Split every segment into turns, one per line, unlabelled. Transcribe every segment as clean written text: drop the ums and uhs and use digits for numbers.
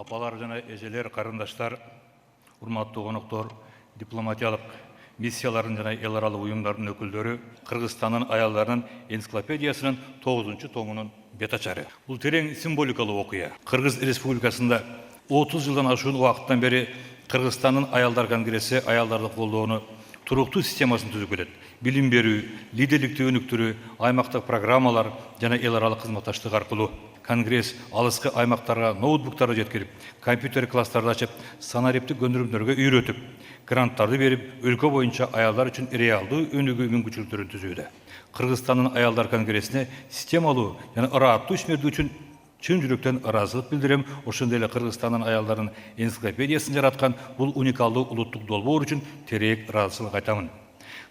апалар жана эжелер, карындаштар, урматтуу коноктор, дипломатиялык миссиялардын жана эл аралык уюмдардын өкүлдөрү Кыргызстандын аялдарынын энциклопедиясынын 9-томунун бет ачары. Бул терең символикалык окуя. Кыргыз Республикасында 30 жылдан ашуун убакыттан бери Кыргызстандын аялдар конгресси аялдарды колдоону туруктуу системасын түзүп келет. Билим берүү, лидерликтүү өнүктүрүү, аймактык программалар жана эл аралык кызматташтык аркылуу конгресс алыскы аймактарга ноутбуктарды жеткирип, компьютер класстарды ачып, санариптик көндүрмдөргө үйрөтүп, гранттарды берип, өлкө боюнча аялдар үчүн реалдуу өнүгүү мүмкүнчүлүктөрүн түзүүдө. Кыргызстандын аялдар конгрессине системалуу жана ырааттуу ишмердүү үчүн чын жүрөктөн ыраазылык билдирем. Ошондой эле Кыргызстандын аялдарынын энциклопедиясын жараткан бул уникалдуу улуттук долбоор үчүн терең ыраазычылык айтамын.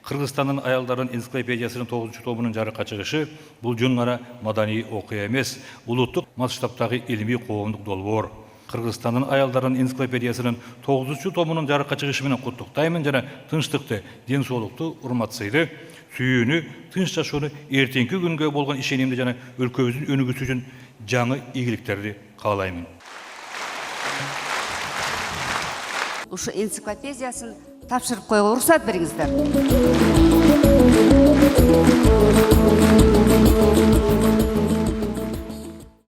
Кыргызстандын аялдарынын энциклопедиясынын 9-томунун жарыкка чыгышы бул жөн гана маданий окуя эмес, улуттук масштабтагы илимий коомдук долбоор. Кыргызстандын аялдарынын энциклопедиясынын 9-томунун жарыкка чыгышы менен куттуктаймын жана тынчтыкты, ден соолукту, урмат сыйды, сүйүүнү, тынч жашоону, эртеңки күнгө болгон ишенимди жана өлкөбүздүн өнүгүүсү үчүн жаңы ийгиликтерди каалаймын.
Ушу энциклопедиясын тапшырып коюга уруксат бериңиздер.